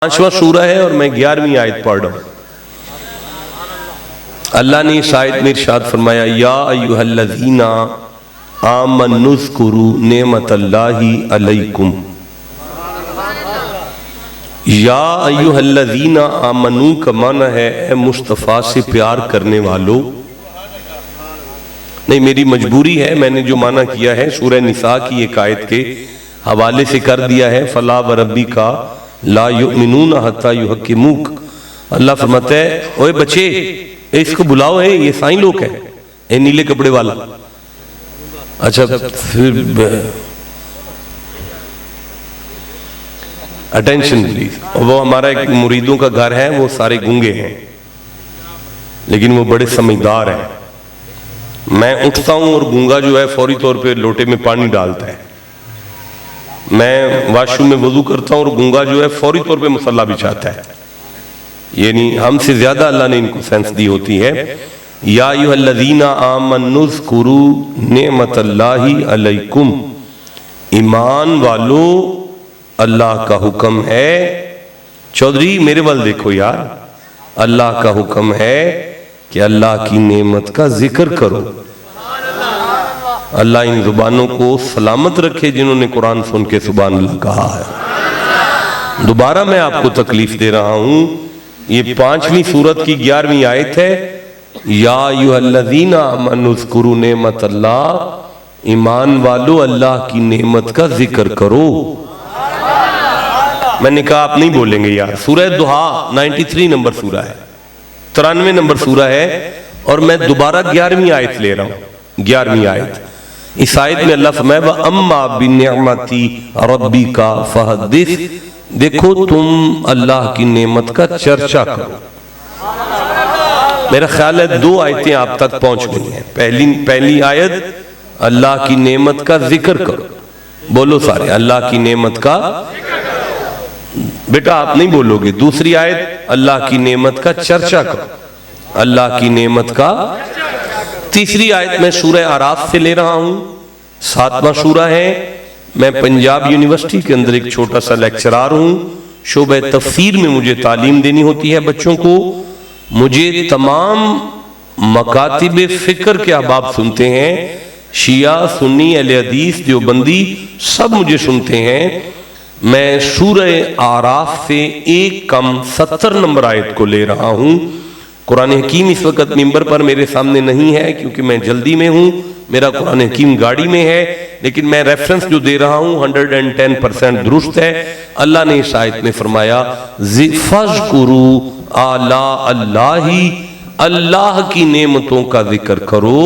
5वां सूरा है और मैं 11वीं आयत पढ़ रहा हूं। अल्लाह ने इस आयत में इरशाद फरमाया, या अय्युहल्लज़ीना आमनुज़्कुरू नेमतल्लाहि अलैकुम। या अय्युहल्लज़ीना आमनू का माना है ए मुस्तफ़ा से प्यार करने वालों। नहीं, मेरी मजबूरी है, मैंने जो माना किया है सूरह निसा की एक आयत के हवाले से कर दिया है। फला व रब्बी का ला युमिनूना हत्ता युहक्किमूक। अल्लाह फरमाता है, ओए बच्चे इसको बुलाओ, है ये साईं लोग है, ये नीले कपड़े वाला। अच्छा, फिर अटेंशन प्लीज। वो हमारा एक मुरीदों का घर है, वो सारे गूंगे हैं लेकिन वो बड़े समझदार हैं। मैं उठता हूं और गूंगा जो है फौरी तौर पे लोटे में पानी डालता है। मैं वाशरूम में वजू करता हूं और गूंगा जो है फौरी तौर पे मसल्ला बिछाता है। यानी हमसे ज्यादा अल्लाह ने इनको सेंस दी होती है। या अय्युहल्लज़ीना आमनुज़्कुरू नेमतल्लाहि अलैकुम। ईमान वालो, अल्लाह का हुक्म है। चौधरी मेरे वाल देखो यार, अल्लाह का हुक्म है कि अल्लाह की नेमत का जिक्र करो। अल्लाह इन जुबानों को सलामत रखे जिन्होंने कुरान सुन के सुभान अल्लाह कहा है। दोबारा मैं आपको तकलीफ दे रहा हूं, ये 5वीं सूरत की 11वीं आयत है। या अय्युहल्लज़ीना आमनुज़्कुरू नेमतल्लाह। ईमान वालो, अल्लाह की नेमत का जिक्र करो। मैंने कहा आप नहीं बोलेंगे यार। सूरह दुहा 93 नंबर सूरा है, 93 नंबर सूरा है और मैं दोबारा 11वीं आयत ले रहा हूं। 11वीं आयत, इस आयत में अल्लाह फरमाया व अम्मा बिनिअमती रब्बिका फहदिस। देखो तुम अल्लाह की नेमत का चर्चा करो। मेरा ख्याल है 2 आयतें आप तक पहुंच गई हैं। पहली आयत अल्लाह की नेमत का जिक्र करो। बोलो सारे, अल्लाह की नेमत का। बेटा आप नहीं बोलोगे। दूसरी आयत अल्लाह की नेमत का चर्चा करो, अल्लाह की नेमत का। तीसरी आयत मैं सूरह आराफ से ले रहा हूं, 7वां सूरा है। मैं पंजाब यूनिवर्सिटी के अंदर एक छोटा सा लेक्चरार हूं। शोबे तफसीर में मुझे तालीम देनी होती है बच्चों को। मुझे तमाम मकातिब फिक्र के अहबाब सुनते हैं, शिया, सुन्नी, अहले हदीस, देवबंदी, सब मुझे सुनते हैं। मैं सूरह आराफ से 1-70 नंबर आयत को ले रहा हूं। कुरान हकीम इस वक्त मिंबर पर मेरे सामने नहीं है क्योंकि मैं जल्दी में हूं। मेरा कुरान हकीम गाड़ी में है, लेकिन मैं रेफरेंस जो दे रहा हूं 110% दुरुस्त है। अल्लाह ने इस आयत में फरमाया फज़कुरू आला अल्लाही। अल्लाह की नेमतों का जिक्र करो,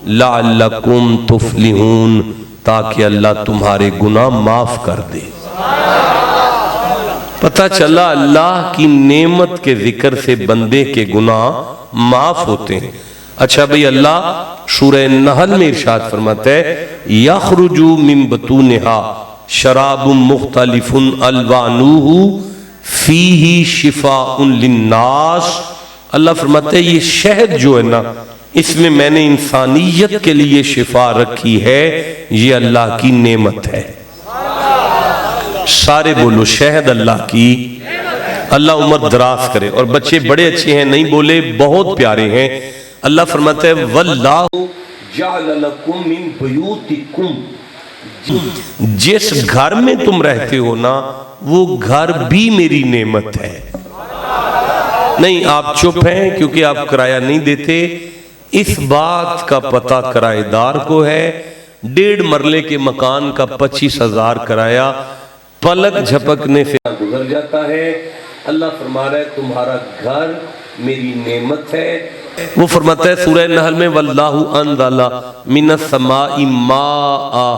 लअल्लकुम तुफ्लिहून, ताकि अल्लाह तुम्हारे गुनाह माफ कर दे। पता चला अल्लाह की नेमत के जिक्र से बंदे के गुनाह माफ होते हैं। अच्छा भाई, अल्लाह सूरह नहल में इरशाद फरमाता है यखरुजु मिन बतूनिहा शराबुम मुख्तलिफुन अलवानुहु फीही शिफाउन लिन्नास। अल्लाह फरमाता है ये शहद जो है ना, इसमें मैंने इंसानियत के लिए शिफा रखी है। ये अल्लाह की नेमत है। सारे बोलो शहद अल्लाह की। अल्लाह उम्र दराज करे। और बच्चे बड़े अच्छे हैं, नहीं बोले, बहुत प्यारे हैं। अल्लाह फरमाता है वल्लाहु जअल लकुम मिन बुयूतिकुम। जिस घर में तुम रहते हो ना, वो घर भी मेरी नेमत है। नहीं, आप चुप हैं क्योंकि आप किराया नहीं देते। इस बात का पता किराएदार को है। 1.5 मरले के मकान का 25,000 किराया पलक झपकने से गुजर जाता है। अल्लाह फरमा रहा है तुम्हारा घर मेरी नेमत है। वो फरमाता है सूरह नहल में वल्लाहु अंज़ला मिनस समाई माआ।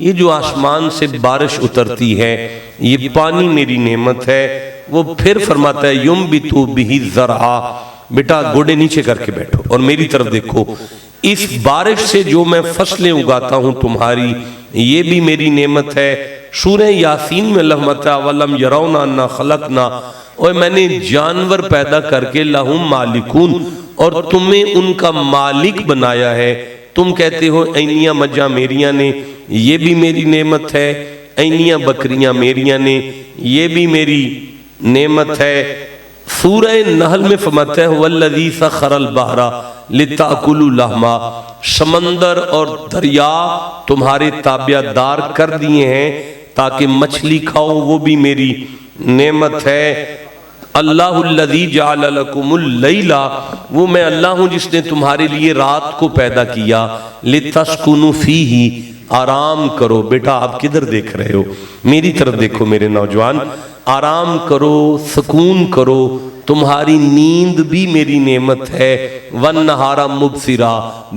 ये जो आसमान से बारिश उतरती है, ये पानी मेरी नेमत है। वो फिर फरमाता है युम्बितु बिही ज़रआ। बेटा गोडे नीचे करके बैठो और मेरी तरफ देखो। इस बारिश से जो मैं फसलें उगाता हूं तुम्हारी, ये भी मेरी नेमत है। सूरह यासीन में लहमता वलम यरौना अन्ना खलकना। और मैंने जानवर पैदा करके लहुम मालिकून, और तुम्हें उनका मालिक बनाया है। तुम कहते हो ऐनियां मज्जा मेरियां ने, ये भी मेरी नेमत है। ऐनियां बकरियां मेरियां ने, ये भी मेरी नेमत है। सूरह नहल में फरमाता है वल्लज़ी सख़रल बहरा लिताकुलू लहमा, समंदर और दरिया तुम्हारे ताबियादार कर दिए हैं ताकि मछली खाओ, वो भी मेरी नेमत है। अल्लाहुल्लज़ी जअल लकुमुल लैला, वो मैं अल्लाह हूँ जिसने तुम्हारे लिए रात को पैदा किया। लितस्कुनु फीही, आराम करो। बेटा आप किधर देख रहे हो? मेरी तरफ देखो मेरे नौजवान। आराम करो, सुकून करो, तुम्हारी नींद भी मेरी नेमत है। वन नहारा मुबसिरा,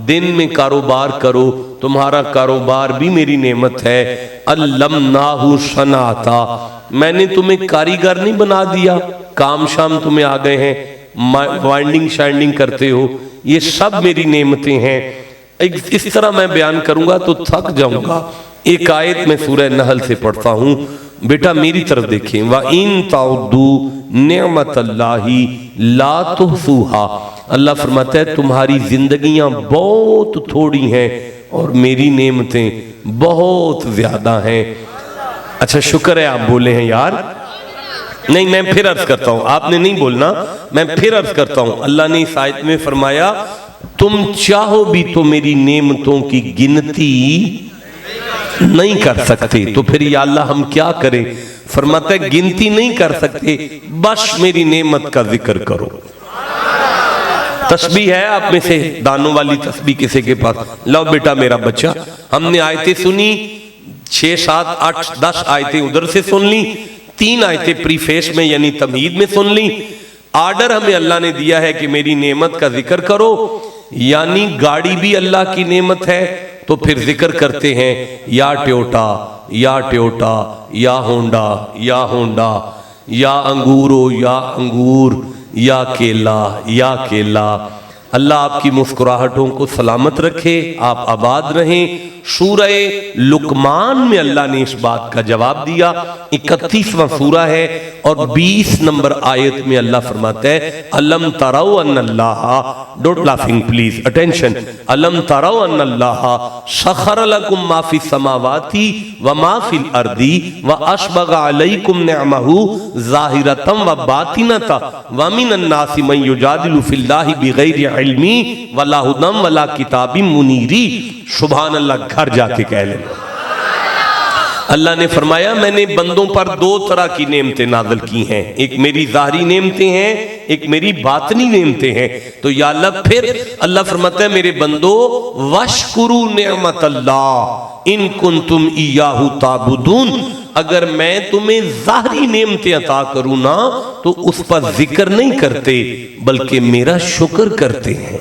दिन में कारोबार करो, तुम्हारा कारोबार भी मेरी नेमत है। अल्लमनाहु सनाता, मैंने तुम्हें कारीगर नहीं बना दिया, काम शाम तुम्हें आ गए हैं, वाइंडिंग शाइंडिंग करते हो, ये सब मेरी नेमतें हैं। इस तरह मैं बयान करूंगा तो थक जाऊंगा। एक आयत में सूरह नहल से पढ़ता हूं, बेटा मेरी तरफ देखें। व इन ताउद्दू नेमतल्लाही ला तुहसूहा, अल्लाह फरमाता है तुम्हारी जिंदगियां बहुत थोड़ी हैं और मेरी नेमतें बहुत ज्यादा हैं। अच्छा शुक्र है आप बोले हैं यार। नहीं मैं फिर अर्ज करता हूं, आपने नहीं बोलना, मैं फिर अर्ज करता हूं। अल्लाह ने इस आयत में फरमाया तुम चाहो भी तो मेरी नेमतों की गिनती नहीं कर सकते, तो फिर या अल्लाह हम क्या करें? फरमाता है गिनती नहीं कर सकते, बस मेरी नेमत का जिक्र करो। तस्बीह है आप में से दानों वाली तस्बीह किसी के पास? लो बेटा मेरा बच्चा, हमने आयतें सुनी, 6, 7, 8, 10 आयतें उधर से सुन ली, 3 आयतें प्रीफेस में यानी तमहीद में सुन ली। आर्डर हमें अल्लाह ने दिया है कि मेरी नेमत का जिक्र करो, यानी गाड़ी भी अल्लाह की नेमत है। तो फिर जिक्र करते हैं या टोयोटा, या टोयोटा, या होंडा, या होंडा, या अंगूरो, या अंगूर, या केला, या केला। अल्लाह आपकी मुस्कुराहटों को सलामत रखे, आप आबाद रहें। सूरह लुकमान में अल्लाह ने इस बात का जवाब दिया। 31वां सूरा है और 20 नंबर आयत में अल्लाह फरमाता है अलम तराउ अन्नल्लाह, डोंट लाफिंग प्लीज, अटेंशन, अलम तराउ अन्नल्लाह सखर लकुम मा फिस समावाति व मा फिल अर्दी व अस्बगा अलैकुम निअमहु ज़ाहिरतम व बातिनता व मिनन नासि मन युजादिलु फिल्लाहि बिगैरि इल्मी वला हुदम वला किताबिम मुनीरी। सुभान अल्लाह, घर जाके कह लेना। अल्लाह ने फरमाया मैंने बंदों पर 2 तरह की नेमतें नाज़िल की हैं, एक मेरी ज़ाहिरी नेमतें हैं, एक मेरी बातनी नेमतें हैं। तो या अल्लाह, फिर अल्लाह फरमाता है मेरे बंदो वशकुरू नेमत अल्लाह इन कुंतुम इय्याहु ताबुदून, अगर मैं तुम्हें ज़ाहिरी नेमतें अता करूं ना तो उस पर जिक्र नहीं करते बल्कि मेरा शुक्र करते हैं।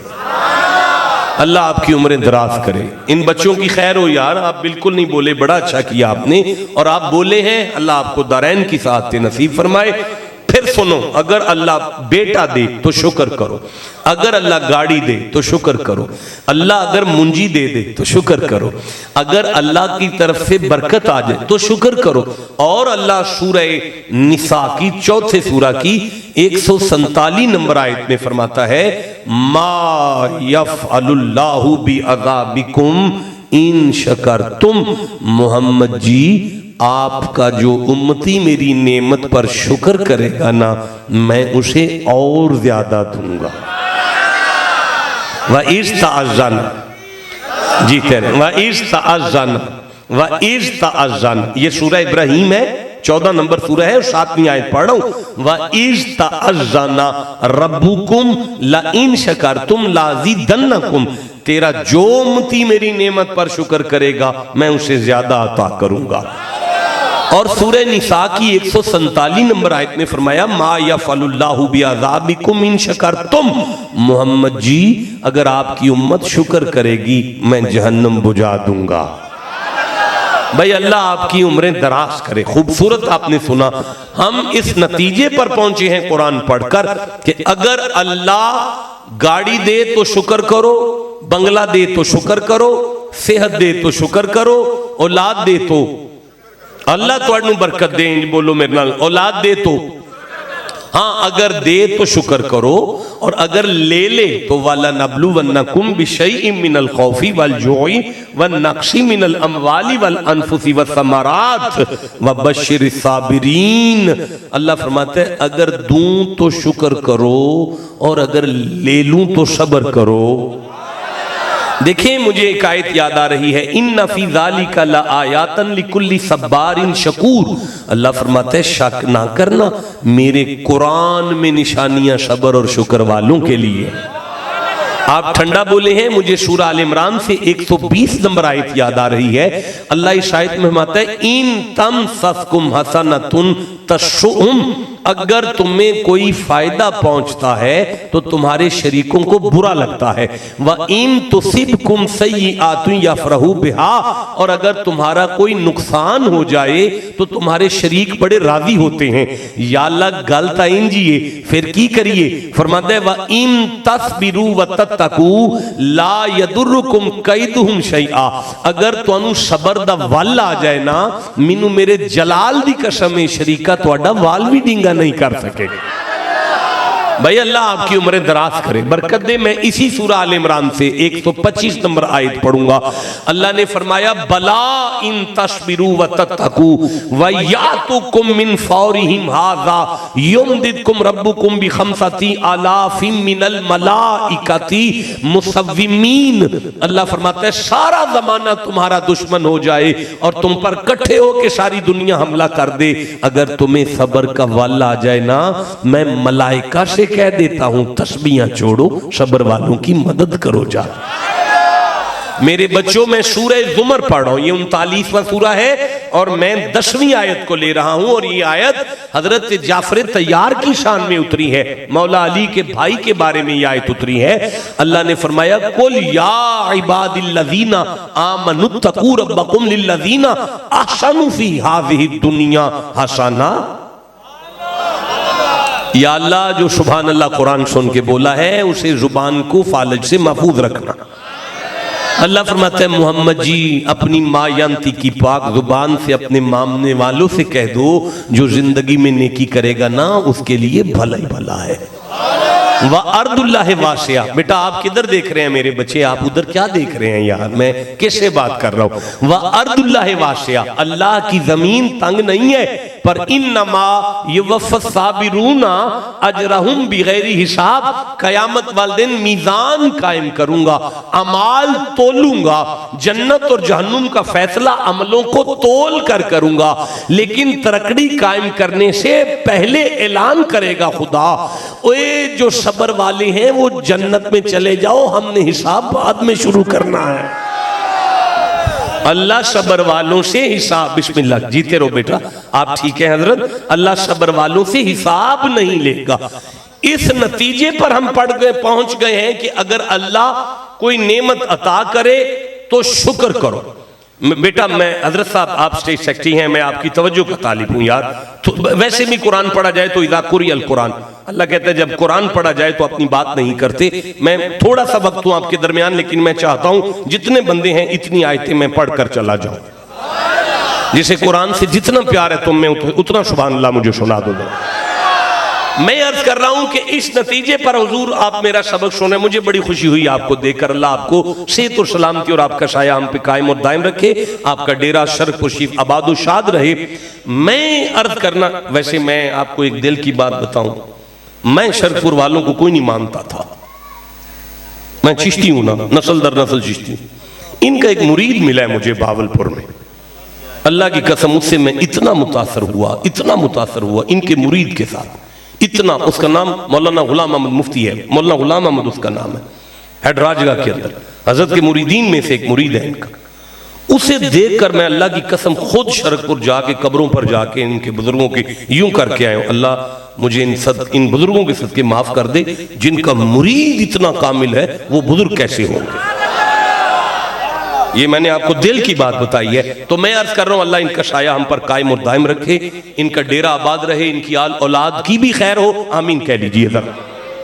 अल्लाह आपकी उम्रें दराज करे। इन बच्चों की खैर हो यार, आप बिल्कुल नहीं बोले, बड़ा अच्छा किया आपने, और आप बोले हैं, अल्लाह आपको दारैन की साअत नसीब फरमाए। फिर सुनो, अगर अल्लाह बेटा दे तो शुक्र करो, अगर अल्लाह गाड़ी दे तो शुक्र करो, अल्लाह अगर मुंजी दे दे तो शुक्र करो, अगर अल्लाह की तरफ से बरकत आ जाए तो शुक्र करो। और अल्लाह सूरह निसा की 4थे सूरा की 147 नंबर आयत में फरमाता है मा यफ़अलुल्लाहु बिअज़ाबिकुम इन शकरतुम, मोहम्मद जी आपका जो उम्मती मेरी नेमत पर शुक्र करेगा ना मैं उसे और ज्यादा दूंगा। व इज़्ताअज़्ज़न, जी तेरे व इज़्ताअज़्ज़न, व इज़्ताअज़्ज़न, ये सूरह इब्राहिम है, 14 नंबर सूरह है और 7वीं आयत पढ़ रहा हूं। व इज़्ताअज़्ज़ना रब्बुकुम लइन शकरतुम लाज़िदन्नकुम, तेरा जो उम्मती मेरी नेमत पर शुक्र करेगा मैं उसे ज्यादा अता करूंगा। और सूरह निसा की 147 नंबर आयत में फरमाया मा यफ़अलुल्लाहु बिअज़ाबिकुम इन शकरतुम, मोहम्मद जी अगर आपकी उम्मत शुक्र करेगी मैं जहन्नम बुझा दूंगा। भाई अल्लाह आपकी उम्रें दराज करे। खूबसूरत आपने सुना। हम इस नतीजे पर पहुंचे हैं कुरान पढ़कर कि अगर अल्लाह गाड़ी दे तो शुक्र करो, बंगला दे तो शुक्र करो, सेहत दे तो शुक्र करो, औलाद दे तो अल्लाह तुहानू बरकत दे, बोलो मेरे नाल, औलाद दे तो, हाँ, अगर दे तो शुक्र करो, और अगर ले ले तो वाला नबलुवन्नकुम बिशैइन मिनल खौफी वल जुई वन नक्शी मिनल अमवाली वल अनफुसी वस्समरात वबश्शिरिस साबिरीन। अल्लाह फरमाते हैं अगर दूं तो शुक्र करो और अगर ले लूं तो सब्र करो। देखिए, मुझे एक आयत याद आ रही है, इन्ना फी ज़ालिका लआयातन लिकुल्ली सब्बारिन शकूर। अल्लाह फरमाते हैं शक ना करना, मेरे कुरान में निशानियां सब्र और शुक्र वालों के लिए। आप ठंडा बोले हैं, मुझे सूरह आल इमरान से 120 नंबर आयत याद आ रही है। अल्लाह इस आयत में फरमाता है इन तमसस्कुम हसनतुन तशुहुम, अगर तुम्हें कोई फायदा पहुंचता है तो तुम्हारे शरीकों को बुरा लगता है। व इन तुसिबकुम सय्यिआतुन यफरहू बिहा, और अगर तुम्हारा कोई नुकसान हो जाए तो तुम्हारे शरीक बड़े राजी होते हैं। या अल्लाह गलत इंजिए फिर की करिए। फरमाते हैं व इन तस्बिरू व तत्तकू ला यदुर्रुकुम कैदुहुम शैआ, अगर तुहानू सबर दा वल आ जाए ना, मैनू मेरे जलाल दी कसम है शरीका तुहाडा वाल भी डिंगा नहीं कर सकेगा। भाई अल्लाह आपकी उम्रें दराज करे, बरकत दे। मैं इसी सूरह आल इमरान से 125 नंबर आयत पढ़ूंगा। अल्लाह ने फरमाया बला इन तस्बिरू व तत्तकू व यातुकुम मिन फौरिहिम हाज़ा युमदिदकुम रब्बुकुम बि खमसति आलाफिम मिनल मलाइकति मुसव्विमीन। अल्लाह फरमाता है सारा जमाना तुम्हारा दुश्मन हो जाए और तुम पर इकट्ठे हो के सारी दुनिया हमला कर दे, अगर तुम्हें सब्र का वल आ जाए ना, मैं मलाइका से कह देता हूं तस्बीहां छोड़ो, सब्र वालों की मदद करो जा। मेरे बच्चों, मैं सूरह ज़ुमर पढ़ रहा हूं, ये 39वां सूरा है और मैं 10वीं आयत को ले रहा हूं। और ये आयत हजरत जाफर तैयार की शान में उतरी है, मौला अली के भाई के बारे में ये आयत उतरी है। अल्लाह ने फरमाया कुल या इबादिल्लज़ीना आमनुत्तकू रब्बकुम लिल्लज़ीना अहसनु फी हाज़िहि दुनिया हसना। या अल्लाह, जो सुभान अल्लाह कुरान सुन के बोला है उसे जुबान को फालज से महफूज रखना। अल्लाह फरमाता है मोहम्मद जी अपनी मायांती की पाक जुबान से अपने मामने वालों से कह दो, जो जिंदगी में नेकी करेगा ना उसके लिए भला ही भला है। व अर्दुल्लाह वासिया। बेटा आप किधर देख रहे हैं मेरे बच्चे, आप उधर क्या देख रहे हैं यार, मैं किससे बात कर रहा हूं। व अर्दुल्लाह वासिया, अल्लाह की जमीन तंग नहीं है, पर इन्नमा युवफ़्फ़स साबिरूना अजरहुम बिगैरि हिसाब, कयामत वाले दिन मीजान कायम करूंगा, अमाल तोलूंगा, जन्नत और जहन्नुम का फैसला अमलों को तोल कर करूंगा। लेकिन तरकड़ी कायम करने से पहले ऐलान करेगा खुदा, ओए जो सब्र वाले हैं वो जन्नत में चले जाओ, हमने हिसाब बाद में शुरू करना है। अल्लाह सब्र वालों से हिसाब, बिस्मिल्लाह, जीते रहो बेटा, आप ठीक है हजरत, अल्लाह सब्र वालों से हिसाब नहीं लेगा। इस नतीजे पर हम पहुंच गए हैं कि अगर अल्लाह कोई नेमत अता करे तो शुक्र करो। बेटा मैं हजरत साहब, आप स्टेज सेक्रेटरी हैं, मैं आपकी तवज्जो का तालिब हूं यार। तो वैसे भी कुरान पढ़ा जाए तो इज़ा कुरिअल कुरान, अल्लाह कहता है जब कुरान पढ़ा जाए तो अपनी बात नहीं करते। मैं थोड़ा सा वक्त हूं आपके दरमियान, लेकिन मैं चाहता हूं जितने बंदे हैं इतनी आयतें मैं पढ़ कर चला जाऊं। जिसे कुरान से जितना प्यार है तुम में उतना सुभान अल्लाह मुझे सुना दो। मैं अर्ज कर रहा हूं कि इस नतीजे पर हुजूर आप मेरा सबक सुने, मुझे बड़ी खुशी हुई आपको देखकर। अल्लाह आपको सेहत और सलामती और आपका साया हम पे कायम और दायम रखे, आपका डेरा शर्फ और शिफ आबाद शाद रहे। मैं अर्ज करना, वैसे मैं आपको एक दिल की बात बताऊं, मैं शरफपुर वालों को कोई नहीं मानता था। मैं चिश्ती हूं ना, नस्ल दर नस्ल चिश्ती। इनका एक मुरीद मिला है मुझे भावलपुर में, अल्लाह की कसम उससे मैं इतना मुतासर हुआ, इतना मुतासर हुआ इनके मुरीद के साथ, इतना। उसका नाम मौलाना गुलाम अहमद मुफ्ती है, मौलाना गुलाम अहमद उसका नाम है, हेड राजगाह के अंदर हजरत के मुरीदीन में से एक मुरीद है इनका। उसे देखकर मैं अल्लाह की कसम खुद शरकपुर जाके कब्रों पर जाके इनके बुजुर्गों के यूं करके आया हूं, अल्लाह मुझे इन बुजुर्गों के सदके माफ कर दे, जिनका मुरीद इतना कामिल है वो बुजुर्ग कैसे होंगे। ये मैंने आपको दिल की बात बताई है। तो मैं अर्ज कर रहा हूं अल्लाह इनका साया हम पर कायम और दायम रखे, इनका डेरा आबाद रहे, इनकी औलाद की भी खैर हो, आमीन कह लीजिए जरा।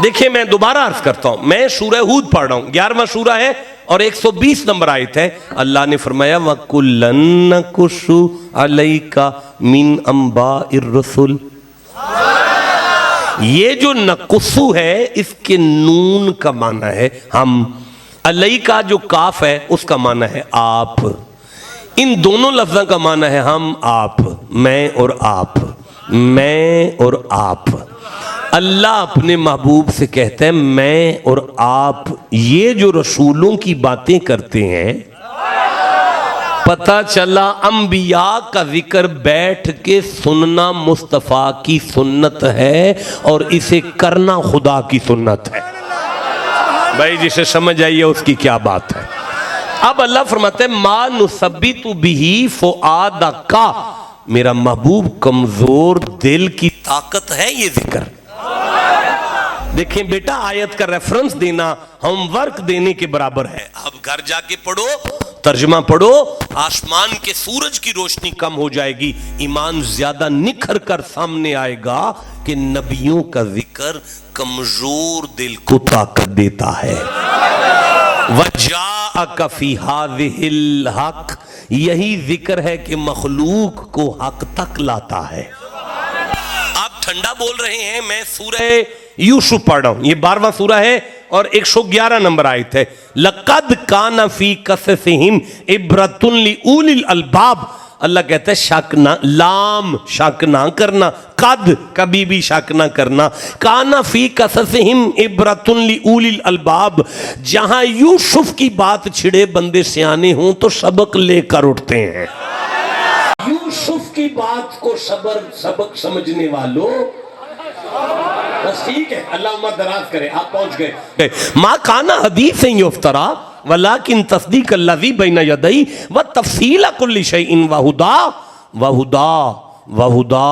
देखिए मैं दोबारा अर्ज करता हूं, मैं सूरह हूद पढ़ रहा हूं, 11वां सूरा है और 120 नंबर आयत है। अल्लाह ने फरमाया वकुल्लन नकुशु अलैका मिन अंबाइर रसूल। ये जो नकुसु है इसके नून का माना है हम, अलई का जो काफ है उसका माना है आप। इन दोनों लफ्ज़ों का माना है हम आप, मैं और आप, मैं और आप। अल्लाह अपने महबूब से कहते हैं मैं और आप ये जो रसूलों की बातें करते हैं, पता चला अंबिया का जिक्र बैठ के सुनना मुस्तफ़ा की सुन्नत है और इसे करना खुदा की सुन्नत है। भाई जिसे समझ आइए उसकी क्या बात है। अब अल्लाह फरमाते हैं मा नुसब्बितु बिही फुआदा का, मेरा महबूब कमजोर दिल की ताकत है ये जिक्र। देखें बेटा, आयत का रेफरेंस देना होमवर्क देने के बराबर है। अब घर जाके पढ़ो, तर्जुमा पढ़ो, आसमान के सूरज की रोशनी कम हो जाएगी, ईमान ज्यादा निखर कर सामने आएगा कि नबियों का जिक्र कमजोर दिल को ताकत देता है। वजाअका फी हाज़िहिल हक, यही जिक्र है कि मखलूक को हक तक लाता है। आप ठंडा बोल रहे हैं, मैं सूरह यूसुफ पढ़ रहा हूं, ये 12वां सूरा है और 111 नंबर आयत है। लक़द काना फी कससिहिम इब्रतुन लिउलिल अलबाब। अल्लाह कहता है शक ना, लाम शक ना करना, कद कभी भी शक ना करना, काना फी कससिहिम इब्रतुन लिउलिल अलबाब। जहां यूसुफ की बात छिड़े बंदे सियाने हों तो सबक लेकर उठते हैं। यूसुफ की बात को सबक समझने वालों, बस ठीक है, अल्लाह उम्र दराज करे, आप पहुंच गए। माँ काना हदीस युफ्तरा वलाकिन तस्दीक अल्लज़ी बैन यदैहि व तफसील कुल्ली शैइन वहुदा वहुदा वहुदा,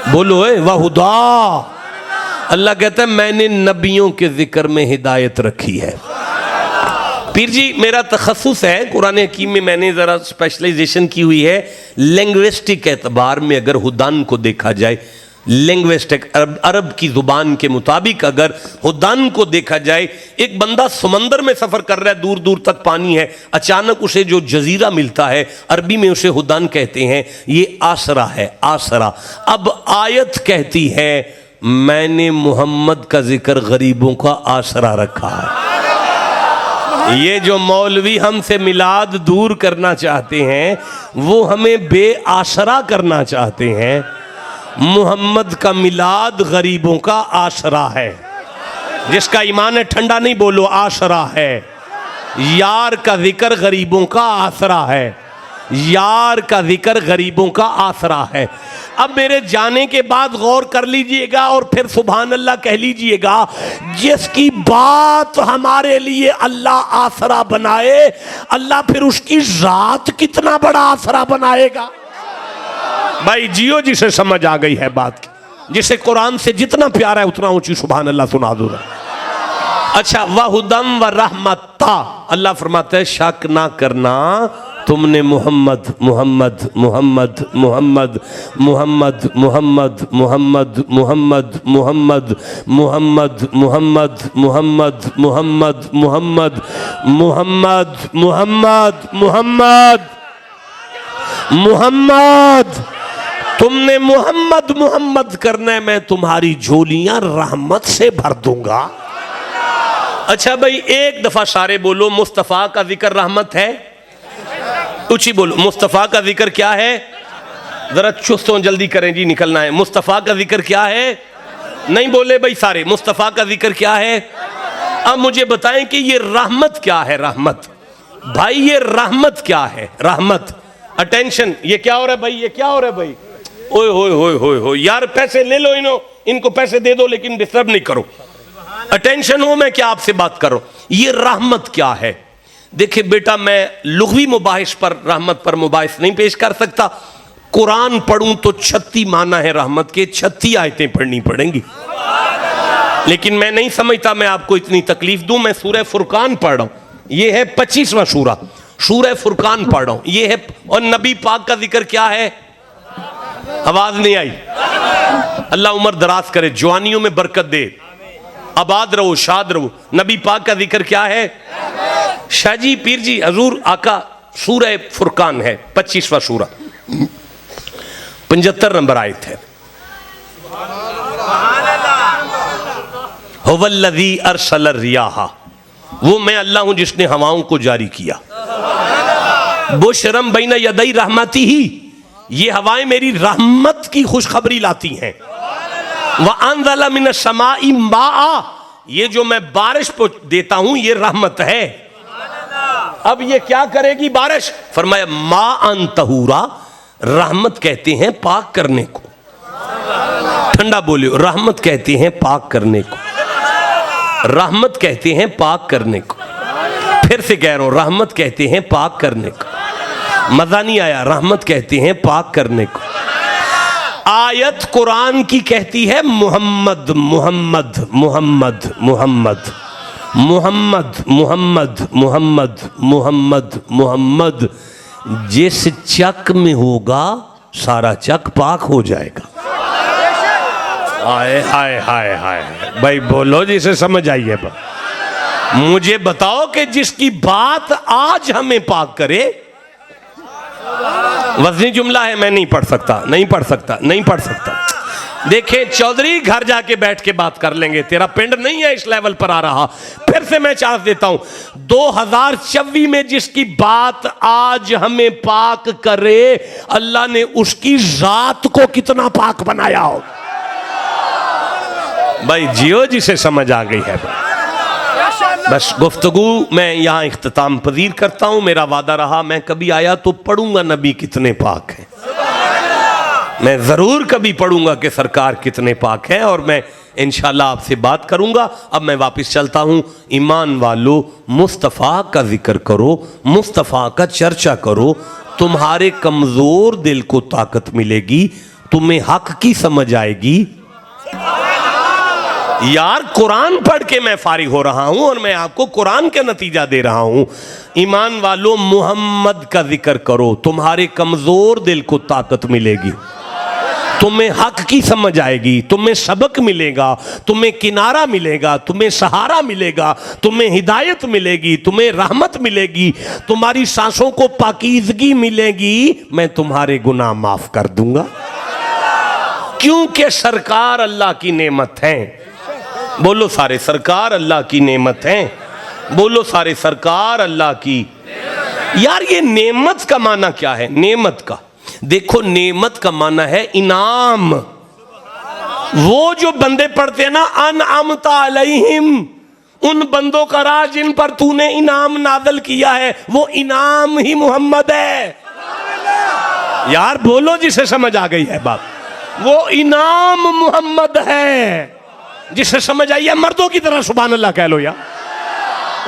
बोलो वहुदा। अल्लाह कहता है मैंने नबियों के जिक्र में हिदायत रखी है। पीर जी मेरा तखस्सुस है कुरान हकीम में, मैंने ज़रा स्पेशलाइजेशन की हुई है लिंग्विस्टिक एतबार में। अगर हुदान को देखा जाए, लिंग्विस्टिक अरब की जुबान के मुताबिक अगर हुदान को देखा जाए, एक बंदा समंदर में सफर कर रहा है, दूर दूर तक पानी है, अचानक उसे जो जजीरा मिलता है अरबी में उसे हुदान कहते हैं, ये आसरा है, आसरा। अब आयत कहती है मैंने मोहम्मद का जिक्र गरीबों का आसरा रखा है। ये जो मौलवी हमसे मिलाद दूर करना चाहते हैं वो हमें बेआसरा करना चाहते हैं। मोहम्मद का मिलाद गरीबों का आसरा है। जिसका ईमान है ठंडा नहीं बोलो, आसरा है। यार का जिक्र गरीबों का आसरा है, यार का जिक्र गरीबों का आसरा है। अब मेरे जाने के बाद गौर कर लीजिएगा और फिर सुभान अल्लाह कह लीजिएगा, जिसकी बात हमारे लिए अल्लाह आसरा बनाए, अल्लाह फिर उसकी जात कितना बड़ा आसरा बनाएगा। भाई जियो जिसे समझ आ गई है बात की, जिसे कुरान से जितना प्यारा है उतना ऊंची सुभान अल्लाह सुना दो। अच्छा, वहुदम व रहमता, अल्लाह फरमाते हैं शक ना करना, तुमने मोहम्मद मोहम्मद मोहम्मद मोहम्मद मोहम्मद मोहम्मद मोहम्मद मोहम्मद मोहम्मद मोहम्मद मोहम्मद मोहम्मद मोहम्मद मोहम्मद मोहम्मद मोहम्मद मोहम्मद मोहम्मद, तुमने मोहम्मद मोहम्मद करना है, मैं तुम्हारी झोलियां रहमत से भर दूंगा। अच्छा भाई एक दफा सारे बोलो मुस्तफा का जिक्र रहमत है। ऊंची बोलो मुस्तफा का जिक्र क्या है। जरा चुस्त हो, जल्दी करें जी निकलना है। मुस्तफा का जिक्र क्या है, नहीं बोले भाई सारे। मुस्तफा का जिक्र क्या है। अब मुझे बताएं कि ये रहमत क्या है। रहमत भाई, ये रहमत क्या है। रहमत, अटेंशन, ये क्या हो रहा है भाई, ये क्या हो रहा है भाई। ओए होए होए होए होए यार, पैसे ले लो, इनको पैसे दे दो लेकिन डिस्टर्ब नहीं करो। अटेंशन हो, मैं क्या आपसे बात कर रहा हूं। ये रहमत क्या है। देखिए बेटा, मैं लुग़वी मुबाहिस पर रहमत पर मुबाहिस नहीं पेश कर सकता। कुरान पढ़ूं तो 36 माना है रहमत के, 36 आयतें पढ़नी पड़ेंगी, लेकिन मैं नहीं समझता मैं आपको इतनी तकलीफ दूं। मैं सूरह फुरकान पढ़ रहा हूं, ये है 25वां सूरा, सूरह फुरकान पढ़ रहा हूं, ये है। और नबी पाक का जिक्र क्या है। आवाज नहीं आई। अल्लाह उम्र दराज करे, जवानियों में बरकत दे, आबाद रहो, शाद रहो। नबी पाक का जिक्र क्या है? शाहजी पीर जी हजूर आका, सूरह फुरकान है 25वां सूरा, 75 नंबर आयत है। हुवल्लज़ी अरसल रियाहा, वो मैं अल्लाह हूं जिसने हवाओं को जारी किया। बुशरम बैन यदई रहमती ही, ये हवाएं मेरी रहमत की खुशखबरी लाती हैं। व अंज़ला मिनस समाई माआ, ये जो मैं बारिश को देता हूं ये रहमत है। अब ये क्या करेगी बारिश? फरमाया मा अन तहूरा, रहमत कहते हैं पाक करने को। ठंडा बोलियो, रहमत कहते हैं पाक करने को, रहमत कहते हैं पाक करने को। फिर से कह रहा हूं, रहमत कहते हैं पाक करने को। मजा नहीं आया? रहमत कहते हैं पाक करने को। आयत कुरान की कहती है मुहम्मद मुहम्मद मुहम्मद मुहम्मद मुहम्मद मुहम्मद मुहम्मद मुहम्मद मुहम्मद। जिस चक में होगा सारा चक पाक हो जाएगा। हाय हाय हाय हाय, भाई बोलो जिसे समझ आइए। मुझे बताओ कि जिसकी बात आज हमें पाक करे, वज़नी जुमला है, मैं नहीं पढ़ सकता, नहीं पढ़ सकता, नहीं पढ़ सकता। देखें चौधरी, घर जाके बैठ के बात कर लेंगे, तेरा पिंड नहीं है इस लेवल पर आ रहा। फिर से मैं चांस देता हूं, 2024 में जिसकी बात आज हमें पाक करे, अल्लाह ने उसकी जात को कितना पाक बनाया हो। भाई जियो जिसे समझ आ गई है। बस गुफ्तगू मैं यहाँ इख्तिताम पजीर करता हूँ। मेरा वादा रहा मैं कभी आया तो पढ़ूंगा नबी कितने पाक हैं। मैं ज़रूर कभी पढ़ूंगा कि सरकार कितने पाक हैं, और मैं इंशाल्लाह आपसे बात करूंगा। अब मैं वापस चलता हूँ। ईमान वालों, मुस्तफ़ा का जिक्र करो, मुस्तफ़ा का चर्चा करो, तुम्हारे कमज़ोर दिल को ताकत मिलेगी, तुम्हें हक की समझ आएगी। यार कुरान पढ़ के मैं फारिग हो रहा हूं और मैं आपको कुरान का नतीजा दे रहा हूं। ईमान वालों, मोहम्मद का जिक्र करो, तुम्हारे कमजोर दिल को ताकत मिलेगी, तुम्हें हक की समझ आएगी, तुम्हें सबक मिलेगा, तुम्हें किनारा मिलेगा, तुम्हें सहारा मिलेगा, तुम्हें हिदायत मिलेगी, तुम्हें रहमत मिलेगी, तुम्हारी सांसों को पाकीज़गी मिलेगी, मैं तुम्हारे गुनाह माफ कर दूंगा। क्योंकि सरकार अल्लाह की नेमत है। बोलो सारे, सरकार अल्लाह की नेमत है। बोलो सारे, सरकार अल्लाह की। यार ये नेमत का माना क्या है? नेमत का देखो, नेमत का माना है इनाम। वो जो बंदे पढ़ते हैं ना, अनअमता अलैहिम, उन बंदों का राज जिन पर तूने इनाम नाज़िल किया है, वो इनाम ही मोहम्मद है। यार बोलो जिसे समझ आ गई है बात, वो इनाम मोहम्मद है। जिसे समझ आई है मर्दों की तरह सुभान अल्लाह कह लो यार,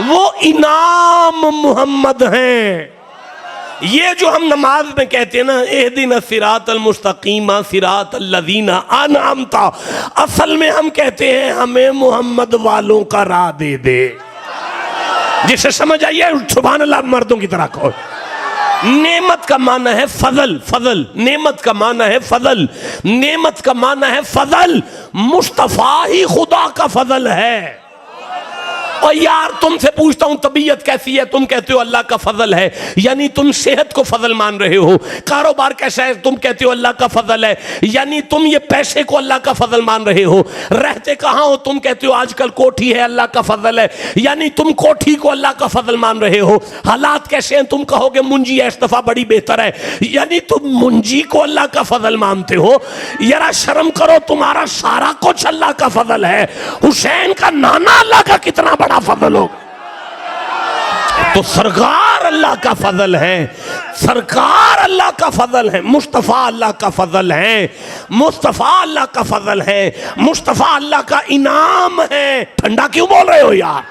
वो इनाम मोहम्मद है। ये जो हम नमाज में कहते हैं ना, एहदिना सिरातल मुस्तकीमा सिरातल लज़ीना अनअमता, असल में हम कहते हैं हमें मोहम्मद वालों का राह दे दे। जिसे समझ आई है सुभान अल्लाह मर्दों की तरह कहो। नेमत का माना है फजल, फजल। नेमत का माना है फजल, नेमत का माना है फजल। मुस्तफा ही खुदा का फजल है। और यार तुमसे पूछता हूं, तबीयत कैसी है? तुम कहते हो अल्लाह का फजल है, यानी तुम सेहत को फजल मान रहे हो। कारोबार कैसा है? तुम कहते हो अल्लाह का फजल है, यानी तुम ये पैसे को अल्लाह का फजल मान रहे हो। रहते कहां हो? तुम कहते हो आजकल कोठी है, अल्लाह का फजल है, यानी तुम कोठी को अल्लाह का फजल मान रहे हो। हालात कैसे हैं? तुम कहोगे मुंजी है, इस दफा बड़ी बेहतर है, यानी तुम मुंजी को अल्लाह का फजल मानते हो। यार शर्म करो, तुम्हारा सारा कुछ अल्लाह का फजल है। हुसैन का नाना अल्लाह का कितना बड़ा फजल हो। तो सरकार अल्लाह का फजल है, सरकार अल्लाह का फजल है, मुस्तफा अल्लाह का फजल है, मुस्तफा अल्लाह का फजल है, मुस्तफा अल्लाह का इनाम है। ठंडा क्यों बोल रहे हो यार?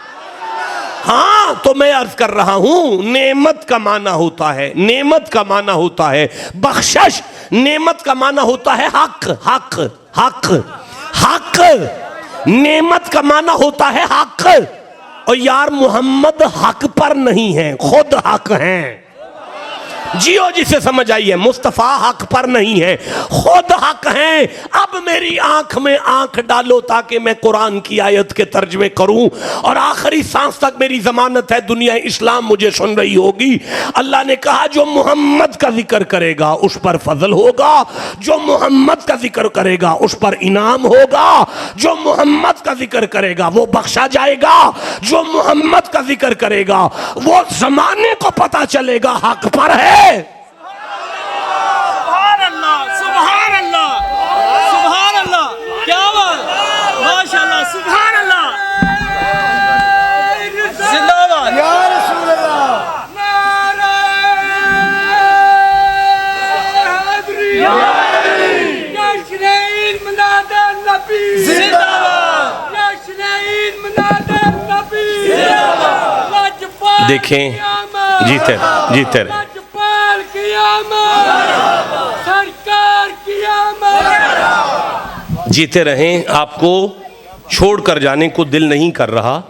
हाँ, तो मैं अर्ज कर रहा हूं, नेमत का माना होता है, नेमत का माना होता है बख्शिश, नेमत का माना होता है हक, हक, हक, हक। नेमत का माना होता है हक। और यार मोहम्मद हक पर नहीं है, खुद हक हैं। जियो जिसे समझ आई है। मुस्तफ़ा हक पर नहीं है, खुद हक हैं। अब मेरी आंख में आंख डालो ताकि मैं कुरान की आयत के तर्जमे करूं और आखिरी सांस तक मेरी जमानत है, दुनिया इस्लाम मुझे सुन रही होगी। अल्लाह ने कहा जो मोहम्मद का जिक्र करेगा उस पर फजल होगा, जो मोहम्मद का जिक्र करेगा उस पर इनाम होगा, जो मोहम्मद का जिक्र करेगा वो बख्शा जाएगा, जो मोहम्मद का जिक्र करेगा वो जमाने को पता चलेगा हक पर है। सुभान अल्लाह, सुभान अल्लाह, सुभान अल्लाह, क्या बात, माशाअल्लाह, सुभान अल्लाह, जिंदाबाद या रसूल अल्लाह, देखें जीते जीते जीते रहें, आपको छोड़कर जाने को दिल नहीं कर रहा।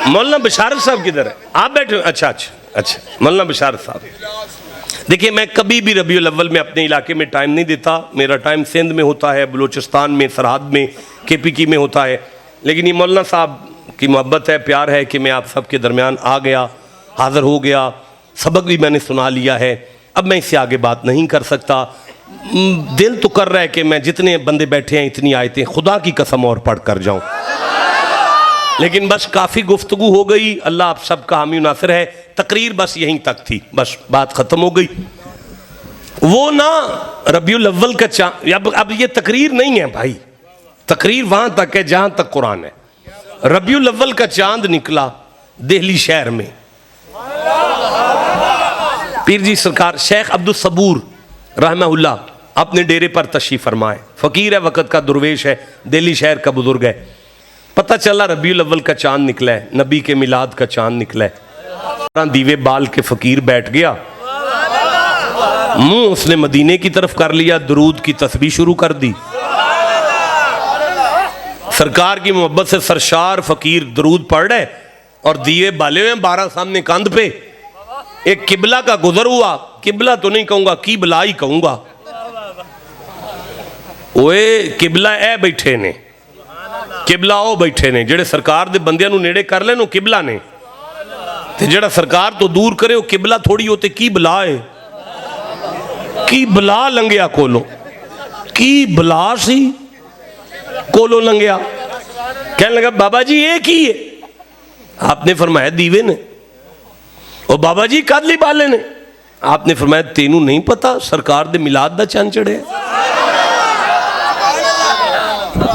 मौलाना बशारत साहब किधर है? आप बैठे? अच्छा अच्छा अच्छा, मौलाना बशारत साहब। देखिए मैं कभी भी रबीउल अव्वल में अपने इलाके में टाइम नहीं देता। मेरा टाइम सिंध में होता है, बलूचिस्तान में, सरहद में, KPK में होता है। लेकिन ये मौलाना साहब की मोहब्बत है, प्यार है कि मैं आप सबके दरमियान आ गया, हाज़िर हो गया, सबक भी मैंने सुना लिया है। अब मैं इससे आगे बात नहीं कर सकता। दिल तो कर रहा है कि मैं जितने बंदे बैठे हैं इतनी आयतें खुदा की कसम और पढ़ कर जाऊँ, लेकिन बस काफ़ी गुफ्तगू हो गई। अल्लाह आप सबका हामी नासिर है। तकरीर बस यहीं तक थी, बस बात ख़त्म हो गई। वो ना रबीउल अव्वल का चाँद, अब ये तकरीर नहीं है भाई, तकरीर वहाँ तक है जहाँ तक कुरान है। रबीउल अव्वल का चाँद निकला दिल्ली शहर में। पीर जी सरकार शेख अब्दुल सबूर रहमहुल्लाह अपने डेरे पर तशरीफ़ फरमाए। फ़कीर है, वक़्त का दुर्वेश है, दिल्ली शहर का बुजुर्ग है। पता चला रबीउल अव्वल का चांद निकला है, नबी के मिलाद का चांद निकला है। दीवे बाल के फ़कीर बैठ गया, मुंह उसने मदीने की तरफ कर लिया, दुरूद की तस्बीह शुरू कर दी। सरकार की मोहब्बत से सरशार फ़कीर दुरूद पढ़ रहे और दिए बाले हुए 12 सामने कंध पे। एक किबला का गुजर हुआ, किबला तो नहीं कहूंगा, की बला ही कहूंगा। ओए किबला ए बैठे ने, किबला ओ बैठे ने, जेड़े सरकार दे बंदियां नूं नेड़े कर लेन किबला ने, ते जेड़ा सरकार तो दूर करे वो किबला थोड़ी होते की बला है। की बला लंघिया कोलो, की बला सी कोलो लंघिया। कहने लगा बाबा जी ये की है? आपने फरमाया दीवे ने। ओ बाबा जी कादली बाले ने? आपने फरमाया तेनू नहीं पता सरकार दे मिलाद दा चंद चढ़े।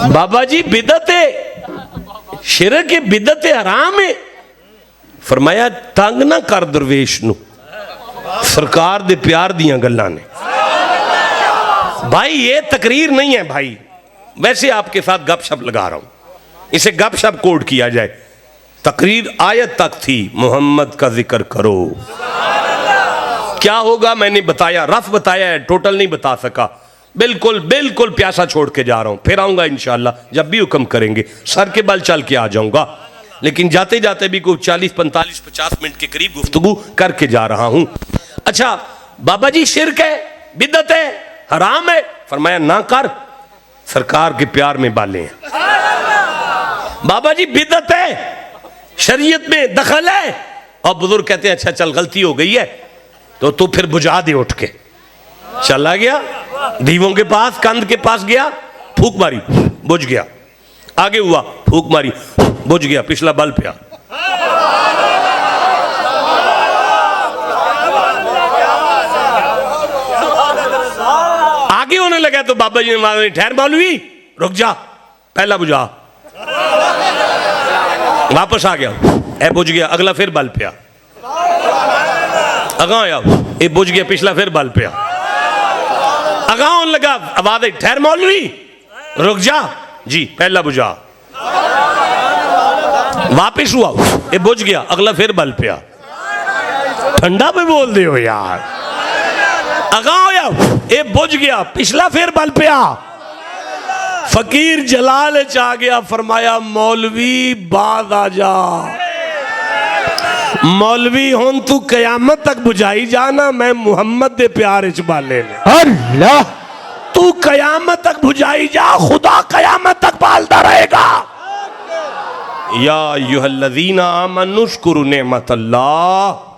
बाबा जी बिदत है, शिरक है, बिदत है, हराम है। फरमाया तंग ना कर दरवेश नू, सरकार दे प्यार दियां गल्लां ने। भाई ये तकरीर नहीं है भाई, वैसे आपके साथ गपशप लगा रहा हूं, इसे गपशप कोड किया जाए। तकरीर आयत तक थी, मोहम्मद का जिक्र करो। क्या होगा मैंने बताया, रफ बताया है, टोटल नहीं बता सका। बिल्कुल बिल्कुल प्यासा छोड़ के जा रहा हूं, फिर आऊंगा इंशाल्लाह जब भी हुक्म करेंगे, सर के बल चल के आ जाऊंगा। लेकिन जाते जाते भी कोई 40, 45, 50 मिनट के करीब गुफ्तगू करके जा रहा हूं। अच्छा बाबा जी शिरक है, बिदत है, हराम है? फरमाया ना कर, सरकार के प्यार में बाले हैं। बाबा जी बिदत है, शरीयत में दखल है। और बुजुर्ग कहते हैं अच्छा चल गलती हो गई है तो तू फिर बुझा दे। उठ के चला गया दीवों के पास, कंध के पास गया, फूक मारी, बुझ गया। आगे हुआ, फूक मारी, बुझ गया, पिछला बल पे। आगे होने लगा तो बाबा जी ने मारा, ठहर मौलवी रुक जा, पहला बुझा। वापस आ गया, ए बुझ गया, अगला फिर बल पे। अगा आया, ए बुझ गया, पिछला फिर बल पे। अगा होने लगा, आवाज आई, ठहर मौलवी रुक जा, जी पहला बुझा। वापिस हुआ, ये बुझ गया, अगला फिर बल पे। ठंडा पे बोल दे हो यार। अगा होया, ये बुझ गया, पिछला फिर बल पे। फकीर जलाल आ गया, फरमाया मौलवी बाद आ जा। मौलवी होन तू कयामत तक बुझाई जाना, मैं मुहम्मद दे प्यार च बाले ने। अल्लाह तू कयामत तक बुझाई जा, खुदा कयामत तक पालता रहेगा। या अय्युहल्लज़ीना आमनुश्कुरु नेमतल्लाह